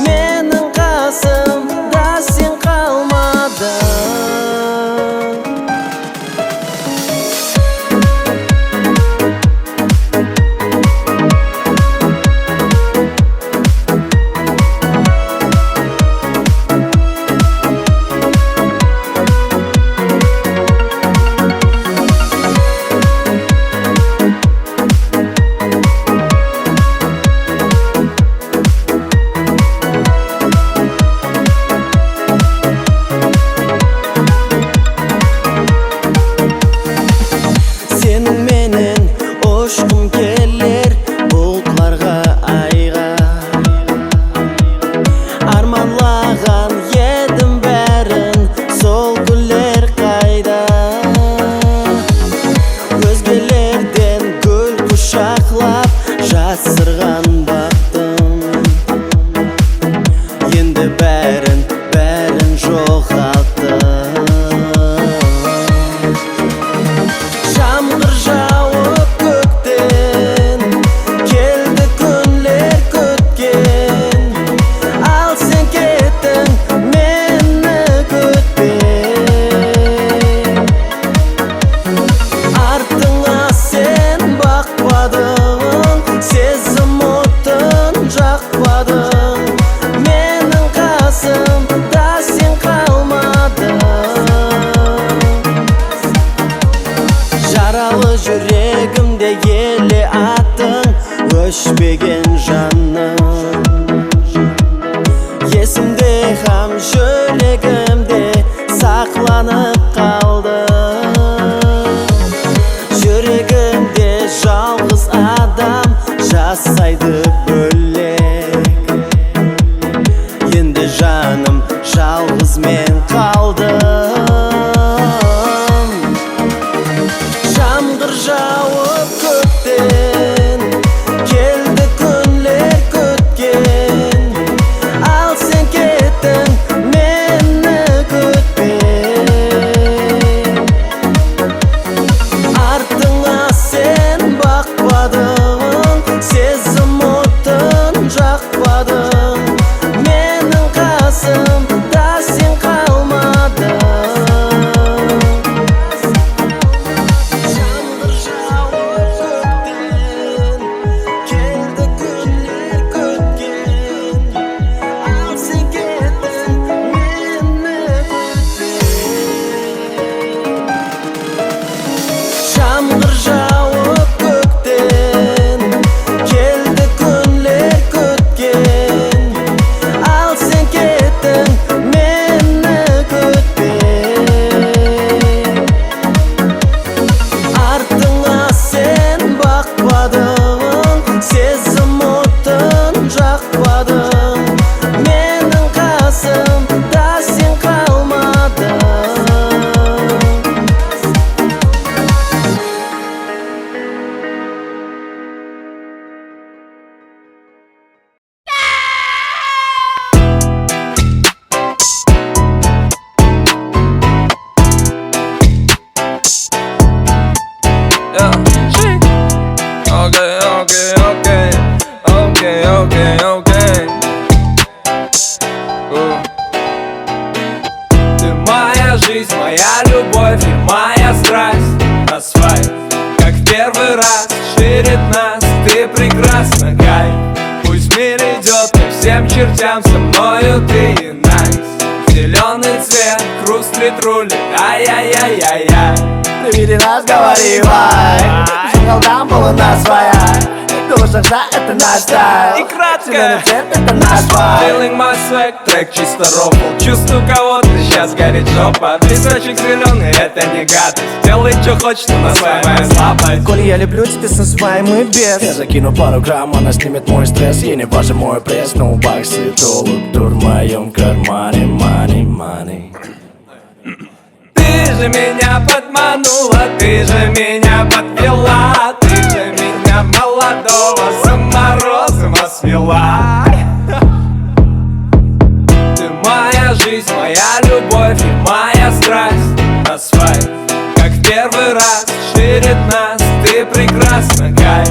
Менің қасымда сен қалмадың. жүрегімде еле атың өшпеген жаным. Есімде һәм жүрегімде сақланып қалды. Жүрегімде жалғыз адам жасайды бөлек. Енді жаным жалғыз мен қалдым. Жаңбыр жауып көктен келді күндер күткен. Ал сен кеттің мені күтпей. Артыңа сен бақпадың, сезім отын жақпадың. Менің қасымда сен қалмадың. Жаңбыр жауып көктен келді күндер күткен. Ал сен кеттің мені күтпей. Жаңбыр жауып көктен келді күндер күткен. Ал сен кеттің мені күтпей. Артыңа сен бақпадың, сезім отын жақпадың. Менің қасымда сен қалмадың. Yeah, shit. Okay, okay, okay. Okay, okay, okay. Ты моя жизнь, моя любовь и моя страсть. Асфальт, как в первый раз, ширит нас. Ты прекрасна, кайф. Пусть мир идет ко всем чертям, со мною ты и найс. Зеленый цвет, хрустит рулит, ай-яй-яй-яй-яй. Приведи нас, говори, вай. Журнал там полна своя. Душа, это наш стайл. И кратко. Зеленый цвет, это наш вай. Feeling my swag, трек чисто рофл. Чувствую кого-то, сейчас горит жопа. Песочек зеленый, это не гадость. Делай, что хочешь, но называй моя слабость. Коль я люблю тебя с называемый бес. Я закину пару грамм, она снимет мой стресс. Ей не важен мой пресс, но баксы доллар тур в моем кармане. Money, money. Ты же меня подманула, ты же меня подвела. Ты же меня молодого с морозом освела. Ты моя жизнь, моя любовь и моя страсть. Асфальт, как в первый раз, ширит нас. Ты прекрасна, кайф.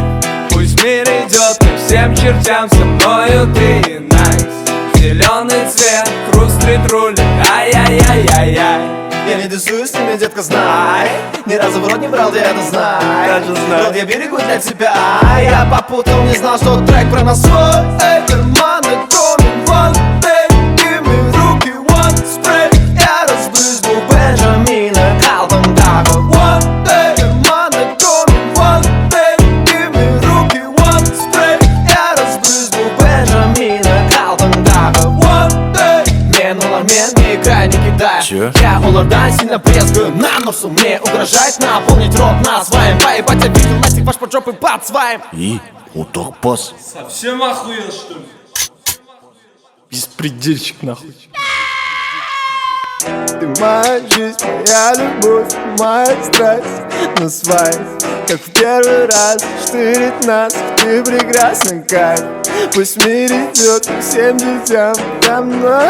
Пусть мир идет ко всем чертям, со мною ты и найс. Зеленый цвет, хрустит рулит, ай-яй-яй-яй-яй. Я не десуюсь с ними, детка, знай. Ни разу в рот не брал, ты это знай. Даже знаю. Рот я берегу для тебя. Я попутал, не знал, что трек про нас свой. Эй, карманы, комин, ван, эй, give me руки, one spray. Я разбрызгну Бенджамина, Калтон, Даго, one, эй, карманы, комин, ван, эй, give me руки, one spray. Я разбрызгну Бенджамина, Калтон, Даго, one, эй. Мен улар, мен, не играй, не кидай. Я улардан сильно брезгую на носу. Мне угрожает наполнить рот назваем. Поебать, я видел настик ваш под жопой под сваем. И уток пос. Совсем охуел, что ли? Беспредельщик нахуй. Ты моя жизнь, моя любовь, моя страсть. Но свай, как в первый раз, штырит нас. Ты прекрасный кайф. Пусть мир идет ко всем детям за мной.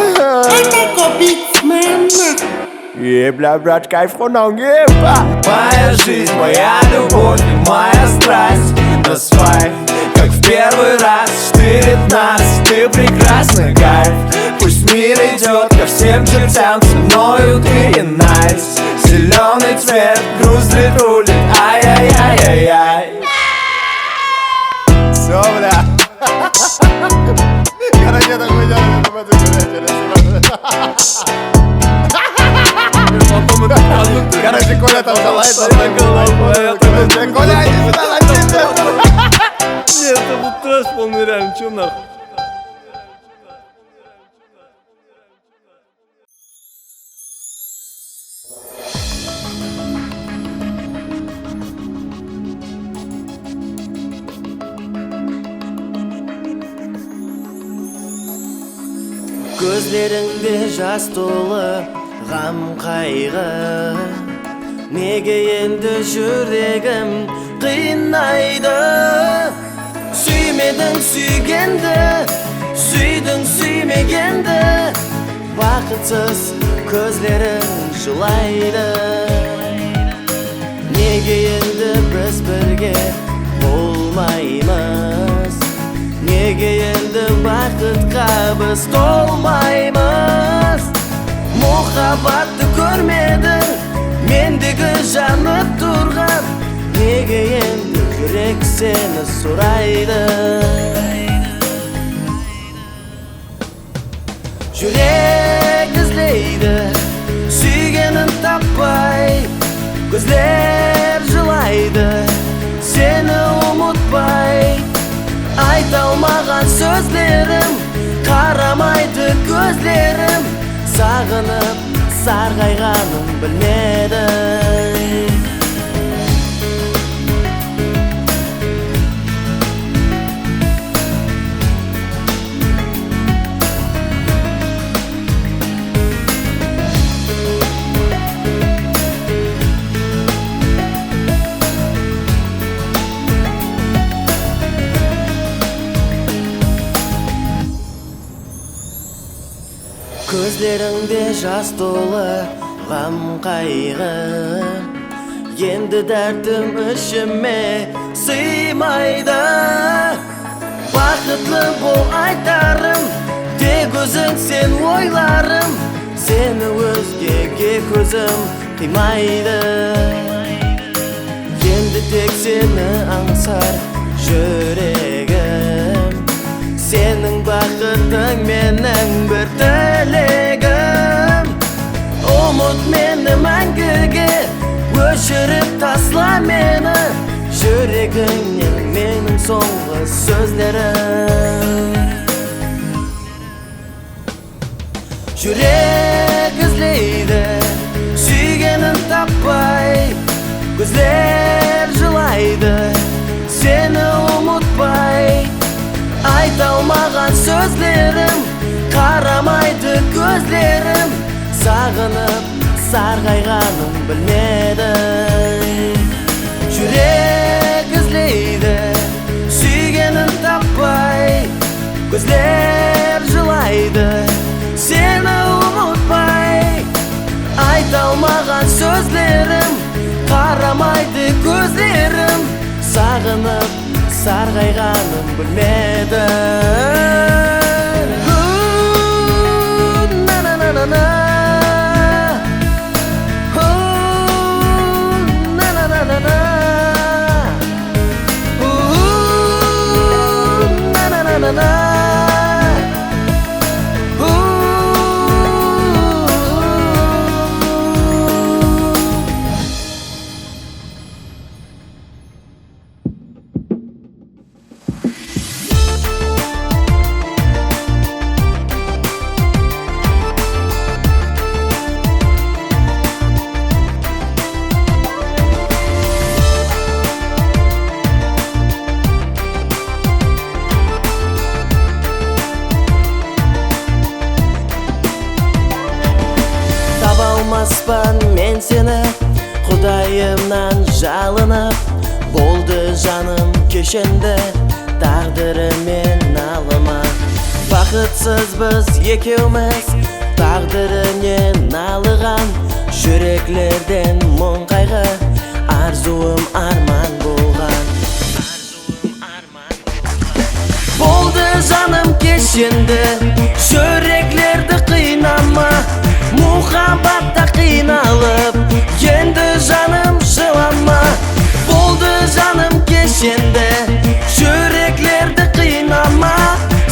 Бля, брат, кайф, хонон, еба. Моя жизнь, моя любовь и моя страсть. Но свай, как в первый раз, штырит нас. Ты прекрасный кайф. Пусть мир идет ко всем чертям, со мною ты и найс. Зеленый цвет, грустит рулит, ай-яй-яй-яй-яй. Все, бля. Короче, так мы делаем, короче, Коля там желает. Коля, иди сюда, на тебе. Нет, это был трэш полный реально, чё нахуй? Gözlerinde жас толы ғам қайғы Неге енді жүрегім қинайды Сүймедің сүйгенді, сүйдің сүймегенді Бақытсыз көзлерің жылайды Неге енді біз бірге болмаймыз Неге енді бақытқа біз толмаймыз Мұхаббатты көрмедің мендегі жанып тұрған Неге енді жүрек сені сұрайды Жүрек іздейді сүйгенін таппай Көздер жылайды сені ұмытпай Айта алмаған сөздерім Қарамайды көздерім Сағынып сарғайғаным білмеді Көздеріңде жас толы ғам қайғы Енді дәртім ішіме сыймайды Бақытлы бол айтарым Тек өзің сен ойларым Сені өзгеге көзім қимайды Енді тек сені аңсар жүрегім Сенің бақытың менің бір тілегім Ұмыт мені мәңгіге Өшіріп тасла мені Жүрегіңнен менің соңғы сөздерім Жүрек іздейді сүйгенін таппай Көздер жылайды сені ұмытпай Айта алмаған сөздерім Қарамайды көздерім Сағынып сарғайғаным білмеді Жүрек іздейді сүйгенін таппай Көздер жылайды сені ұмытпай Айта алмаған сөздерім Қарамайды көздерім Сағынып сарғайғаным білмеді На-на-на-на-на На-на-на-на-на На-на-на-на-на Алмаспан мен сені Құдайымнан жалынып Болды жаным кешенді Тағдырымен алыма Бақытсыз біз екеуміз Тағдырымен алыған Жүреклерден мұң қайғы Арзуым арман болған Болды жаным кешенді Жүреклерді қинама Мұхаббатта қиналып Енді жаным жылама Болды жаным кешенді Жүреклерді қинама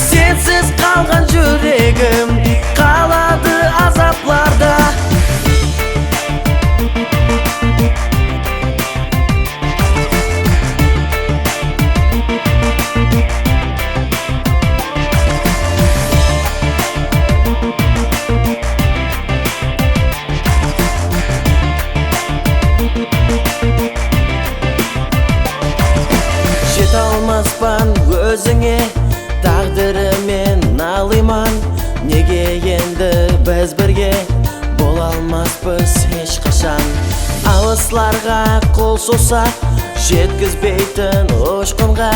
Сенсіз қалған жүрегім Қалады азапларда ашпан өзіңе, тағдырымен налыйман. Неге енді біз бірге бола алмаспыз ешқашан? Алысларға қол созсақ, жеткізбейтін ұшқынға.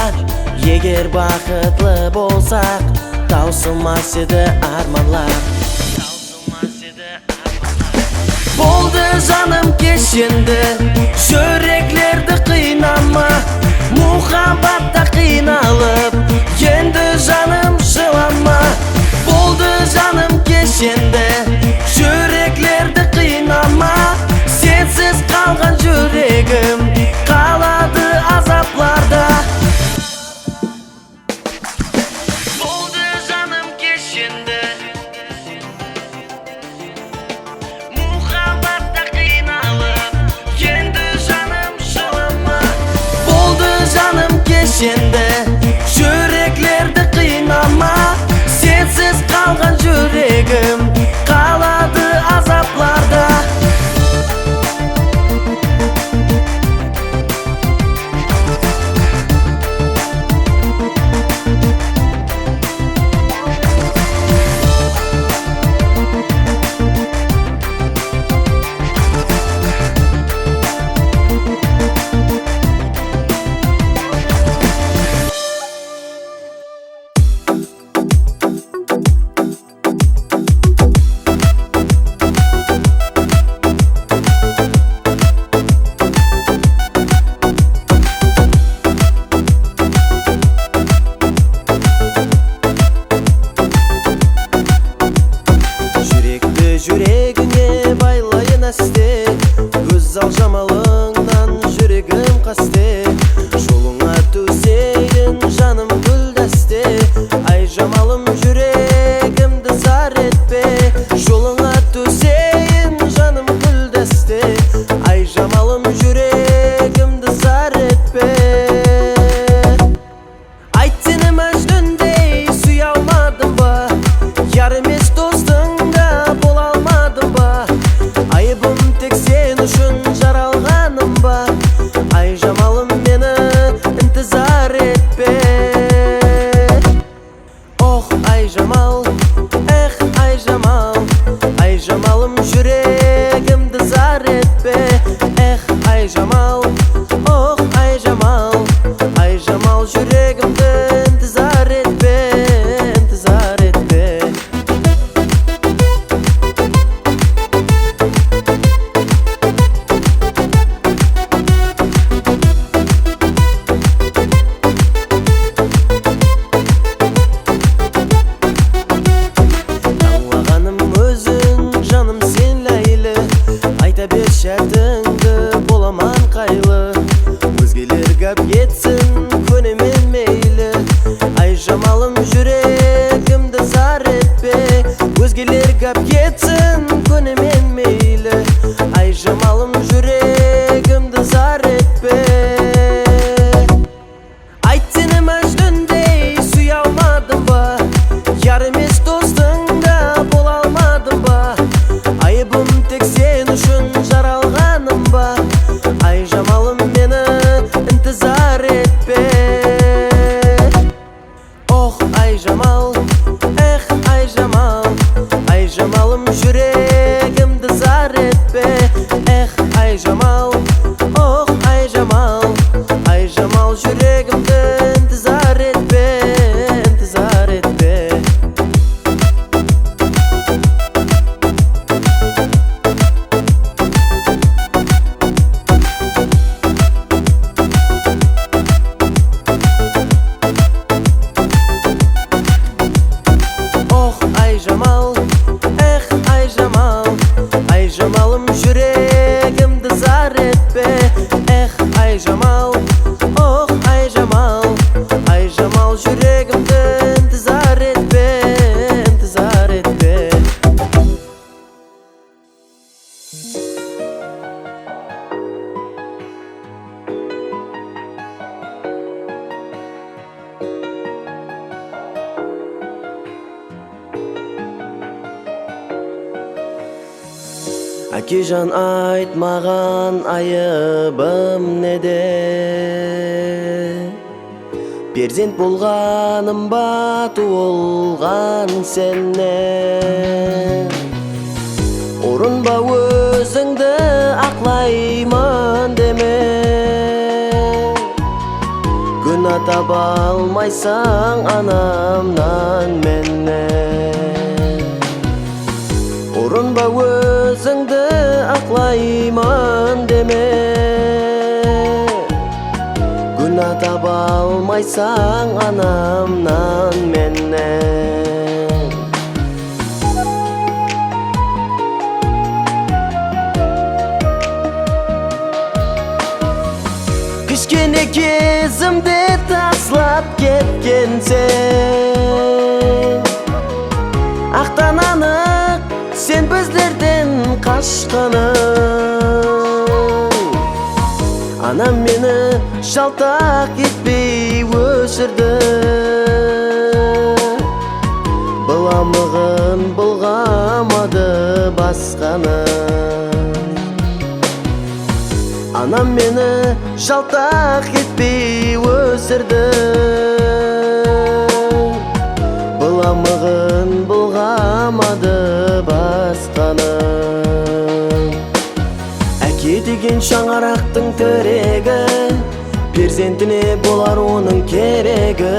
Егер бақытлы болсақ, таусылмас еді арманлар. Болды жаным кешенді, жүректерді қинама. Мұхаббатта қиналып, енді жаным жылама. Болды жаным кешенді, жүректерді қинама. Сенсіз қалған жүрегім қалады азапларда. Болды жаным кешенді, мұхаббатта қиналып, енді жаным жылама. Болды жаным кешенді, жүректерді қинама. Сенсіз қалған жүрегім қалады азапларда. Жүрегіңе байлайын әсте, көз алжамалыңнан жүрегім қасте. Жолыңа төсейін жаным гүлдәсте, ай жамалым жүрегімді зар етпе. Жолыңа төсейін жаным гүлдәсте, ай жамалым жүрегімді зар етпе. Айт сені мәжнүндей сүйе алмадым ба, яр емес достың тек сен үшін жаралғаным ба. Ай жамалым мені інтізар етпе. Ох ай жамал, эх ай жамал, ай жамалым жүрегімді зар етпе. Эх ай жамал, ох ай жамал, ай жамал жүрегімді інтізар етпе, інтізар етпе. Шәтіңді боламан қайлы, өзгелер гәп етсін көнемен мейлі. Ай жамалым жүрегімді зар етпе, өзгелер гәп етсін көнемен мейлі. Ай жамалым жүрегімді зар етпе. Айт сені мәжнүндей сүйе алмадым ба, яр емес достың да бола алмадым ба. Айыбым тек сен үшін жаралғаным ба. Ай жамалым мені інтізар етпе. Ох ай жамал, эх ай жамал, ай жамалым жүрегімді зар етпе. Эх ай жамал, ох ай жамал, ай жамал жүрегімді інтізар етпе, інтізар етпе. Жамалым жүрегімді зар етпе. Эх ай жамал, ох ай жамал, ай жамал жүрегімді інтізар етпе, інтізар етпе. Әкежан айт маған айыбым неде? перзент болғаным ба туылған сеннен. Орынба өзіңді ақлаймын деме, күнә таба алмайсаң анамнан меннен. Орынба өзіңді ақлаймын деме, күнә таба алмайсаң анамнан меннен. Кішкене кезімде таслап кеткен сен, ақтан анық сен біздерден қашқаның. Анам мені жалтақ етпей өсірді, бұламығын бұлғамады басқаны. Анам мені жалтақ етпей өсірді, бұламығын бұлғамады басқаны. Әке деген шаңырақтың тірегі, перзентіне болар оның керегі.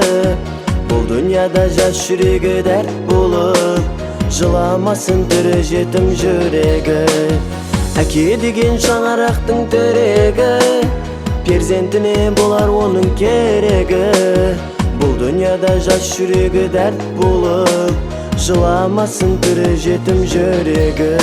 Бұл дүнияда жас жүрегі дәрт болып, жыламасын тірі жетім жүрегі. Әке деген шаңырақтың тірегі, перзентіне болар оның керегі. Бұл дүнияда жас жүрегі дәрт болып, жыламасын тірі жетім жүрегі.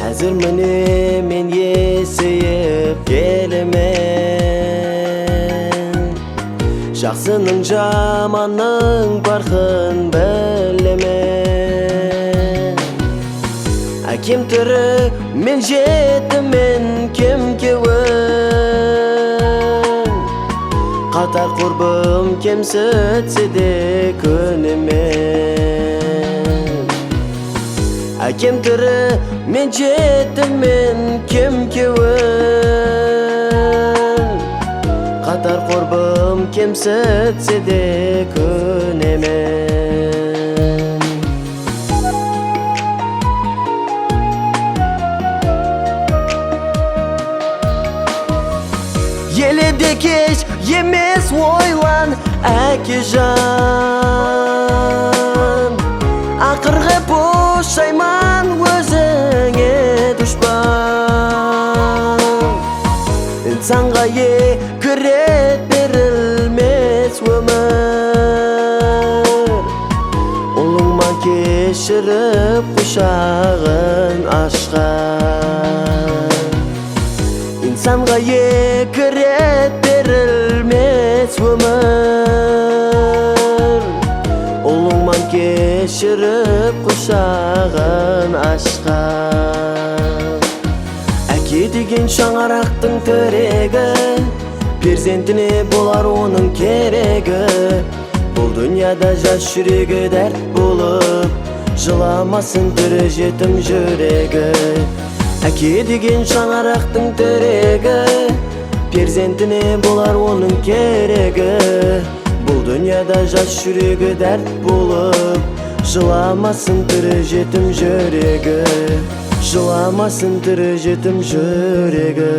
Әзір міне мен есейіп келемен, жақсының жаманның парқын білемен. Әкем тірі мен жетіммен кем-кеуін, қатар құрбым кемсітсе де күнімен. Әкем тірі мен жетіммен кем-кеуін, қатар құрбым кемсітсе де күнемен. Еледе кеш емес ойлан әкежан, ақырғы пұшайман өзіңе дұшпан. Инсанға екі рет берілмес өмір, ұлыңма кешіріп құшағын ашқан. Инсанға екі рет берілмес өмір, ұлыңман кешіріп құшағын ашқан. Әке деген шаңырақтың тірегі, перзентіне болар оның керегі. Бұл дүнияда жас жүрегі дәрт болып, жыламасын тірі жетім жүрегі. Әке деген шаңырақтың тірегі, перзентіне болар оның керегі. Бұл дүнияда жас жүрегі дәрт болып, жыламасын тірі жетім жүрегі. Жыламасын тірі жетім жүрегі.